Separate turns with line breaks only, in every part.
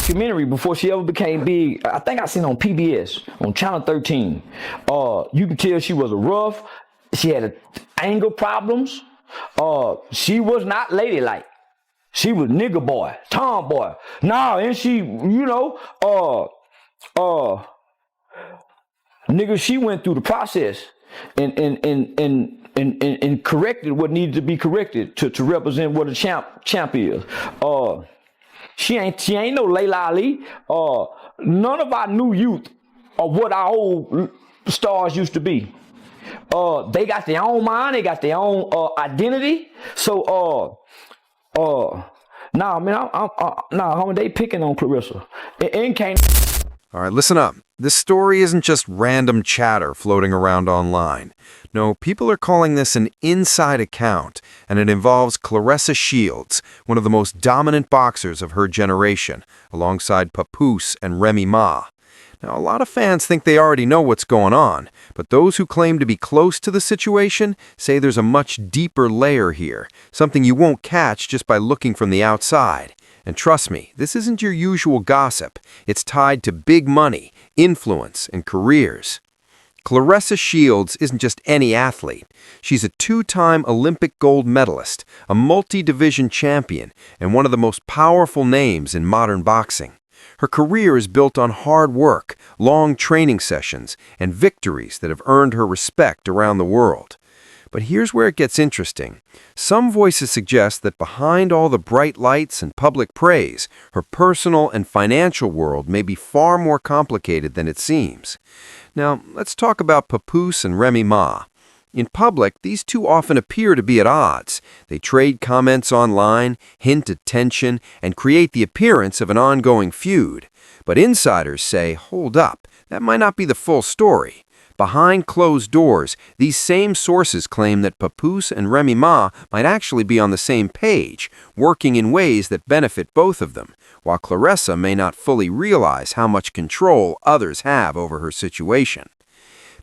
documentary before she ever became big. I think I seen it on PBS, on Channel 13. You can tell she was a rough. She had anger problems. She was not ladylike. She was nigga boy, tomboy. Nah, and she, nigga, she went through the process and corrected what needed to be corrected to represent what a champ is. She ain't no Layla Ali. None of our new youth are what our old stars used to be. They got their own mind, they got their own identity. So nah, man, homie, they picking on Clarissa. And can't.
All right, listen up. This story isn't just random chatter floating around online. No, people are calling this an inside account, and it involves Claressa Shields, one of the most dominant boxers of her generation, alongside PAPOOSE and Remy Ma. Now, a lot of fans think they already know what's going on, but those who claim to be close to the situation say there's a much deeper layer here, something you won't catch just by looking from the outside. And trust me, this isn't your usual gossip. It's tied to big money, influence, and careers. Claressa Shields isn't just any athlete. She's a two-time Olympic gold medalist, a multi-division champion, and one of the most powerful names in modern boxing. Her career is built on hard work, long training sessions, and victories that have earned her respect around the world. But here's where it gets interesting. Some voices suggest that behind all the bright lights and public praise, her personal and financial world may be far more complicated than it seems. Now, let's talk about PAPOOSE and Remy Ma. In public, these two often appear to be at odds. They trade comments online, hint at tension, and create the appearance of an ongoing feud. But insiders say, hold up, that might not be the full story. Behind closed doors, these same sources claim that PAPOOSE and Remy Ma might actually be on the same page, working in ways that benefit both of them, while Claressa may not fully realize how much control others have over her situation.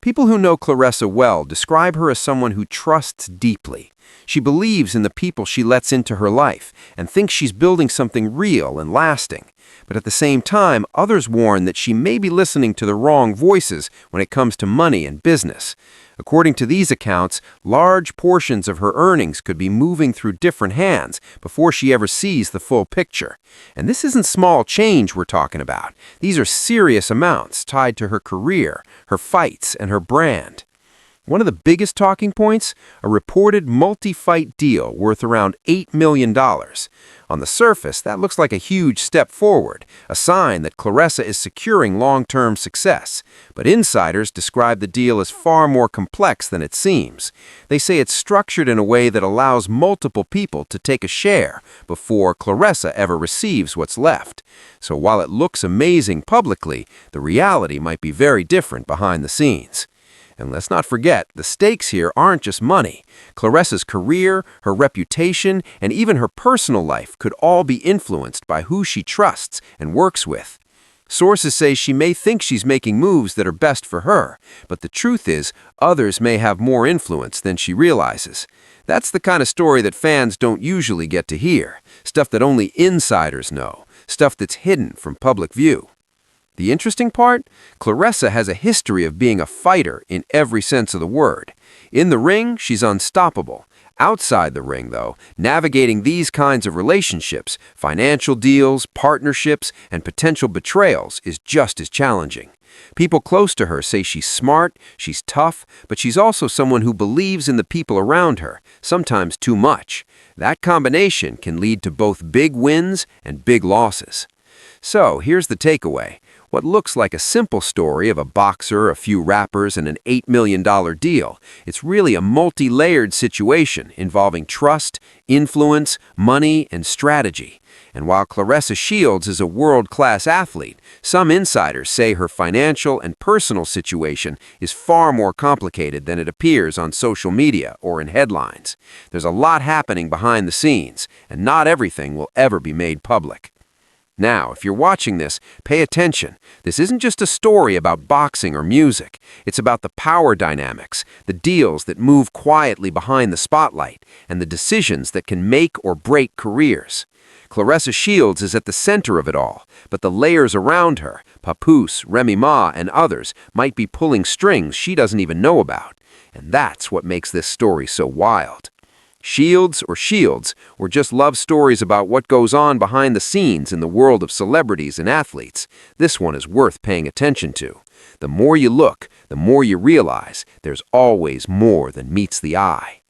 People who know Claressa well describe her as someone who trusts deeply. She believes in the people she lets into her life and thinks she's building something real and lasting. But at the same time, others warn that she may be listening to the wrong voices when it comes to money and business. According to these accounts, large portions of her earnings could be moving through different hands before she ever sees the full picture. And this isn't small change we're talking about. These are serious amounts tied to her career, her fights, and her brand. One of the biggest talking points? A reported multi-fight deal worth around $8 million. On the surface, that looks like a huge step forward, a sign that Claressa is securing long-term success. But insiders describe the deal as far more complex than it seems. They say it's structured in a way that allows multiple people to take a share before Claressa ever receives what's left. So while it looks amazing publicly, the reality might be very different behind the scenes. And let's not forget, the stakes here aren't just money. Claressa's career, her reputation, and even her personal life could all be influenced by who she trusts and works with. Sources say she may think she's making moves that are best for her, but the truth is, others may have more influence than she realizes. That's the kind of story that fans don't usually get to hear, stuff that only insiders know, stuff that's hidden from public view. The interesting part? Claressa has a history of being a fighter in every sense of the word. In the ring, she's unstoppable. Outside the ring, though, navigating these kinds of relationships, financial deals, partnerships, and potential betrayals is just as challenging. People close to her say she's smart, she's tough, but she's also someone who believes in the people around her, sometimes too much. That combination can lead to both big wins and big losses. So, here's the takeaway. What looks like a simple story of a boxer, a few rappers, and an $8 million deal, it's really a multi-layered situation involving trust, influence, money, and strategy. And while Claressa Shields is a world-class athlete, some insiders say her financial and personal situation is far more complicated than it appears on social media or in headlines. There's a lot happening behind the scenes, and not everything will ever be made public. Now, if you're watching this, pay attention. This isn't just a story about boxing or music. It's about the power dynamics, the deals that move quietly behind the spotlight, and the decisions that can make or break careers. Claressa Shields is at the center of it all, but the layers around her, PAPOOSE, Remy Ma, and others, might be pulling strings she doesn't even know about. And that's what makes this story so wild. Shields or just love stories about what goes on behind the scenes in the world of celebrities and athletes, this one is worth paying attention to. The more you look, the more you realize there's always more than meets the eye.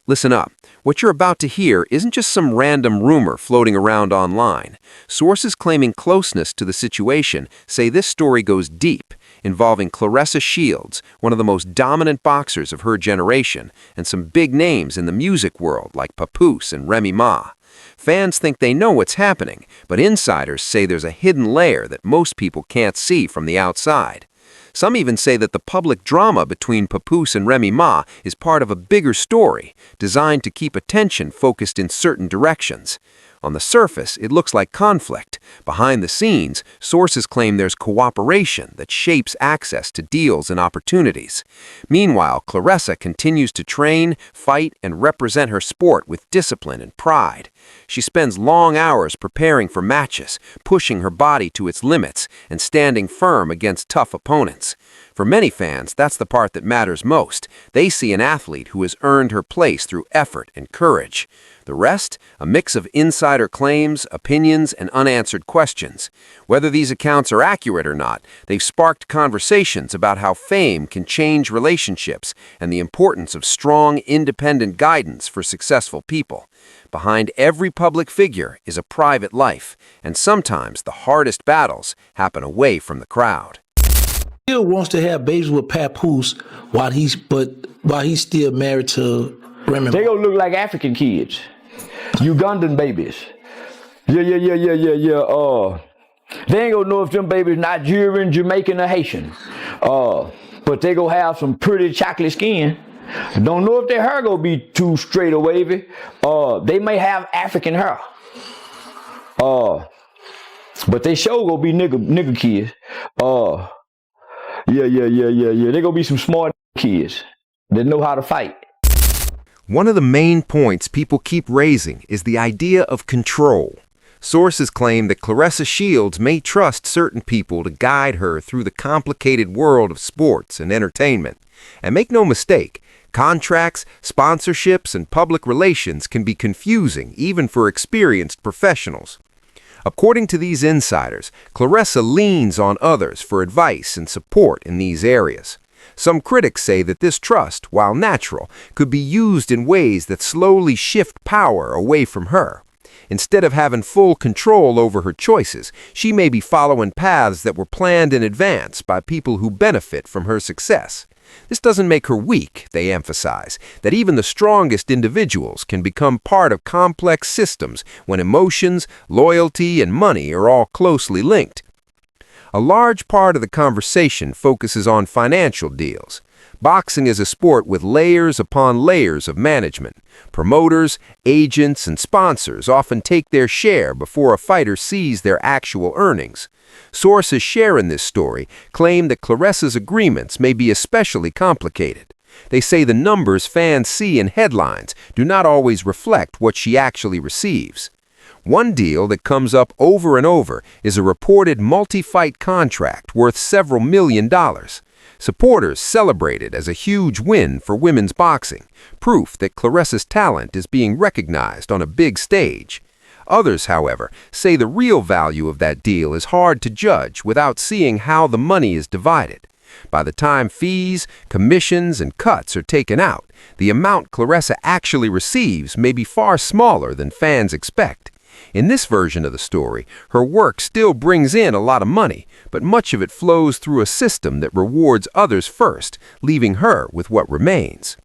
Listen up. What you're about to hear isn't just some random rumor floating around online. Sources claiming closeness to the situation say this story goes deep, involving Claressa Shields, one of the most dominant boxers of her generation, and some big names in the music world like PAPOOSE and Remy Ma. Fans think they know what's happening, but insiders say there's a hidden layer that most people can't see from the outside. Some even say that the public drama between PAPOOSE and Remy Ma is part of a bigger story, designed to keep attention focused in certain directions. On the surface, it looks like conflict. Behind the scenes, sources claim there's cooperation that shapes access to deals and opportunities. Meanwhile, Claressa continues to train, fight, and represent her sport with discipline and pride. She spends long hours preparing for matches, pushing her body to its limits, and standing firm against tough opponents. For many fans, that's the part that matters most. They see an athlete who has earned her place through effort and courage. The rest, a mix of insider claims, opinions, and unanswered questions. Whether these accounts are accurate or not, they've sparked conversations about how fame can change relationships and the importance of strong, independent guidance for successful people. Behind every public figure is a private life, and sometimes the hardest battles happen away from the crowd.
Still wants to have babies with PAPOOSE while he's still married to Remy.
They gonna look like African kids, Ugandan babies. Yeah. They ain't gonna know if them babies Nigerian, Jamaican, or Haitian. But they gonna have some pretty chocolate skin. Don't know if their hair gonna be too straight or wavy. They may have African hair. But they sure gonna be nigga kids. Yeah. They gonna be some smart kids that know how to fight.
One of the main points people keep raising is the idea of control. Sources claim that Claressa Shields may trust certain people to guide her through the complicated world of sports and entertainment. And make no mistake, contracts, sponsorships, and public relations can be confusing even for experienced professionals. According to these insiders, Claressa leans on others for advice and support in these areas. Some critics say that this trust, while natural, could be used in ways that slowly shift power away from her. Instead of having full control over her choices, she may be following paths that were planned in advance by people who benefit from her success. This doesn't make her weak, they emphasize, that even the strongest individuals can become part of complex systems when emotions, loyalty, and money are all closely linked. A large part of the conversation focuses on financial deals. Boxing is a sport with layers upon layers of management. Promoters, agents, and sponsors often take their share before a fighter sees their actual earnings. Sources sharing this story claim that Claressa's agreements may be especially complicated. They say the numbers fans see in headlines do not always reflect what she actually receives. One deal that comes up over and over is a reported multi-fight contract worth several $1 million. Supporters celebrate it as a huge win for women's boxing, proof that Claressa's talent is being recognized on a big stage. Others, however, say the real value of that deal is hard to judge without seeing how the money is divided. By the time fees, commissions, and cuts are taken out, the amount Claressa actually receives may be far smaller than fans expect. In this version of the story, her work still brings in a lot of money, but much of it flows through a system that rewards others first, leaving her with what remains.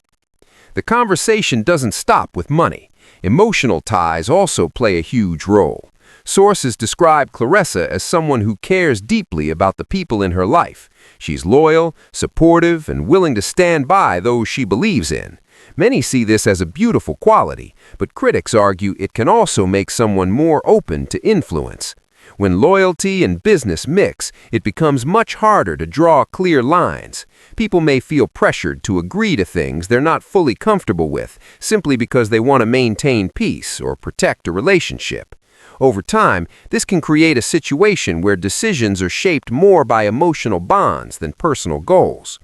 The conversation doesn't stop with money. Emotional ties also play a huge role. Sources describe Claressa as someone who cares deeply about the people in her life. She's loyal, supportive, and willing to stand by those she believes in. Many see this as a beautiful quality, but critics argue it can also make someone more open to influence. When loyalty and business mix, it becomes much harder to draw clear lines. People may feel pressured to agree to things they're not fully comfortable with, simply because they want to maintain peace or protect a relationship. Over time, this can create a situation where decisions are shaped more by emotional bonds than personal goals.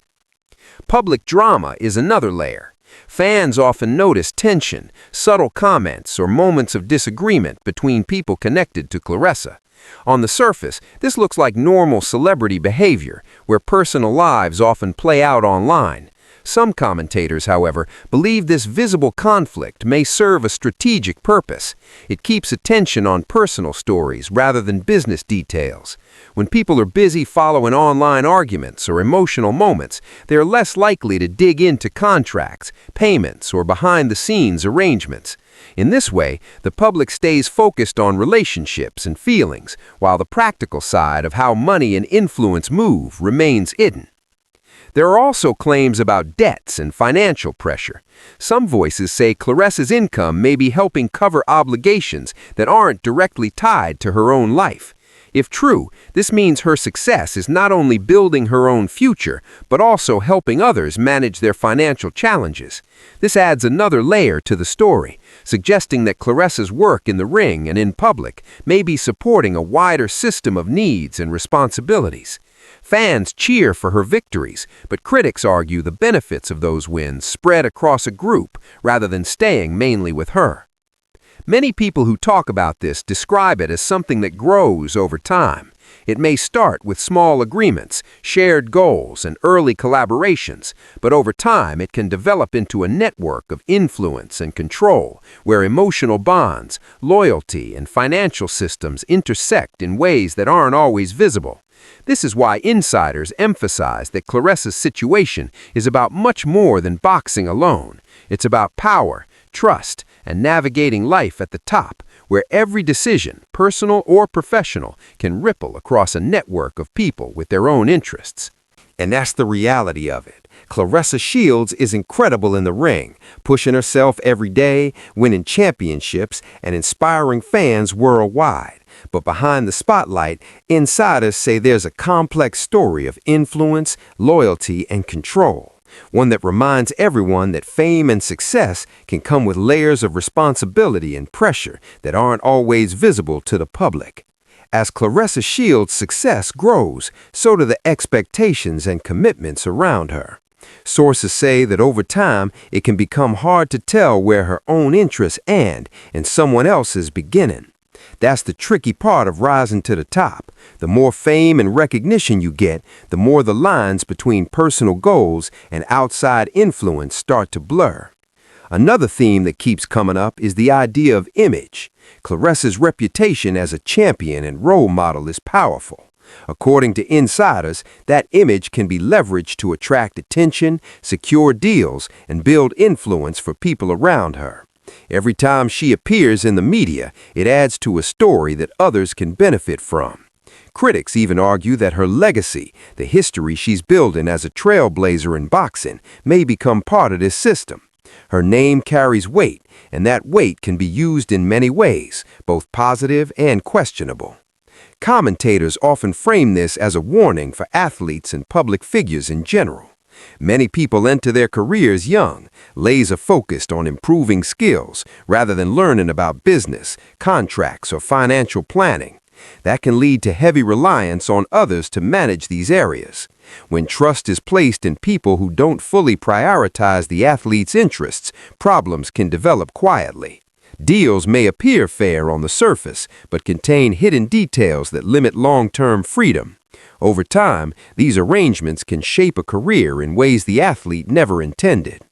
Public drama is another layer. Fans often notice tension, subtle comments, or moments of disagreement between people connected to Claressa. On the surface, this looks like normal celebrity behavior, where personal lives often play out online. Some commentators, however, believe this visible conflict may serve a strategic purpose. It keeps attention on personal stories rather than business details. When people are busy following online arguments or emotional moments, they are less likely to dig into contracts, payments, or behind-the-scenes arrangements. In this way, the public stays focused on relationships and feelings, while the practical side of how money and influence move remains hidden. There are also claims about debts and financial pressure. Some voices say Claressa's income may be helping cover obligations that aren't directly tied to her own life. If true, this means her success is not only building her own future, but also helping others manage their financial challenges. This adds another layer to the story, suggesting that Claressa's work in the ring and in public may be supporting a wider system of needs and responsibilities. Fans cheer for her victories, but critics argue the benefits of those wins spread across a group rather than staying mainly with her. Many people who talk about this describe it as something that grows over time. It may start with small agreements, shared goals, and early collaborations, but over time it can develop into a network of influence and control, where emotional bonds, loyalty, and financial systems intersect in ways that aren't always visible. This is why insiders emphasize that Claressa's situation is about much more than boxing alone. It's about power, trust, and navigating life at the top, where every decision, personal or professional, can ripple across a network of people with their own interests.
And that's the reality of it. Claressa Shields is incredible in the ring, pushing herself every day, winning championships, and inspiring fans worldwide. But behind the spotlight, insiders say there's a complex story of influence, loyalty, and control. One that reminds everyone that fame and success can come with layers of responsibility and pressure that aren't always visible to the public. As Claressa Shields' success grows, so do the expectations and commitments around her. Sources say that over time, it can become hard to tell where her own interests end and someone else's beginning. That's the tricky part of rising to the top. The more fame and recognition you get, the more the lines between personal goals and outside influence start to blur. Another theme that keeps coming up is the idea of image. Claressa's reputation as a champion and role model is powerful. According to insiders, that image can be leveraged to attract attention, secure deals, and build influence for people around her. Every time she appears in the media, it adds to a story that others can benefit from. Critics even argue that her legacy, the history she's building as a trailblazer in boxing, may become part of this system. Her name carries weight, and that weight can be used in many ways, both positive and questionable. Commentators often frame this as a warning for athletes and public figures in general. Many people enter their careers young, laser-focused on improving skills rather than learning about business, contracts, or financial planning. That can lead to heavy reliance on others to manage these areas. When trust is placed in people who don't fully prioritize the athlete's interests, problems can develop quietly. Deals may appear fair on the surface, but contain hidden details that limit long-term freedom. Over time, these arrangements can shape a career in ways the athlete never intended.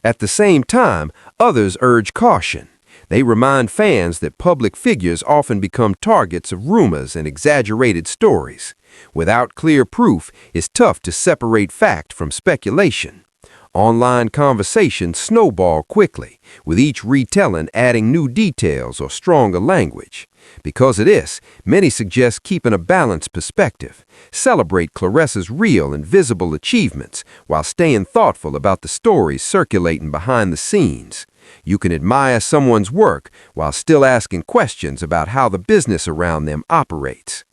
At the same time, others urge caution. They remind fans that public figures often become targets of rumors and exaggerated stories. Without clear proof, it's tough to separate fact from speculation. Online conversations snowball quickly, with each retelling adding new details or stronger language. Because of this, many suggest keeping a balanced perspective. Celebrate Claressa's real and visible achievements while staying thoughtful about the stories circulating behind the scenes. You can admire someone's work while still asking questions about how the business around them operates.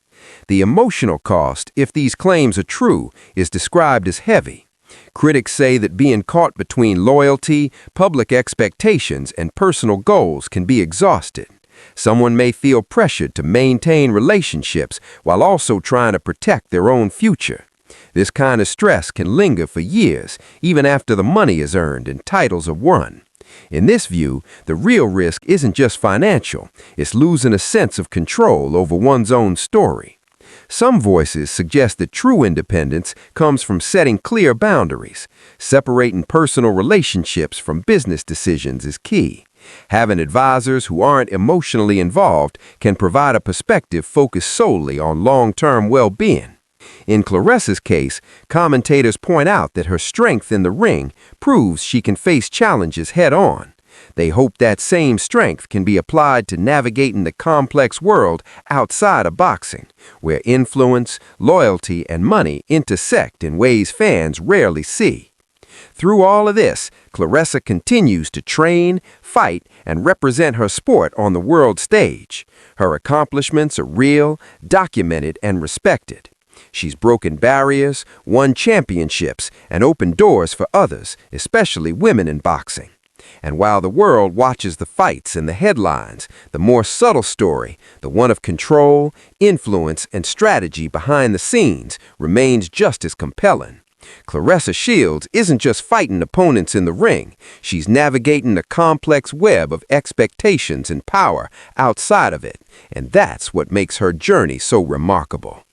The emotional cost, if these claims are true, is described as heavy. Critics say that being caught between loyalty, public expectations, and personal goals can be exhausted. Someone may feel pressured to maintain relationships while also trying to protect their own future. This kind of stress can linger for years, even after the money is earned and titles are won. In this view, the real risk isn't just financial, it's losing a sense of control over one's own story. Some voices suggest that true independence comes from setting clear boundaries. Separating personal relationships from business decisions is key. Having advisors who aren't emotionally involved can provide a perspective focused solely on long-term well-being. In Claressa's case, commentators point out that her strength in the ring proves she can face challenges head-on. They hope that same strength can be applied to navigating the complex world outside of boxing, where influence, loyalty, and money intersect in ways fans rarely see. Through all of this, Claressa continues to train, fight, and represent her sport on the world stage. Her accomplishments are real, documented, and respected. She's broken barriers, won championships, and opened doors for others, especially women in boxing. And while the world watches the fights and the headlines, the more subtle story, the one of control, influence, and strategy behind the scenes, remains just as compelling. Claressa Shields isn't just fighting opponents in the ring, she's navigating a complex web of expectations and power outside of it, and that's what makes her journey so remarkable.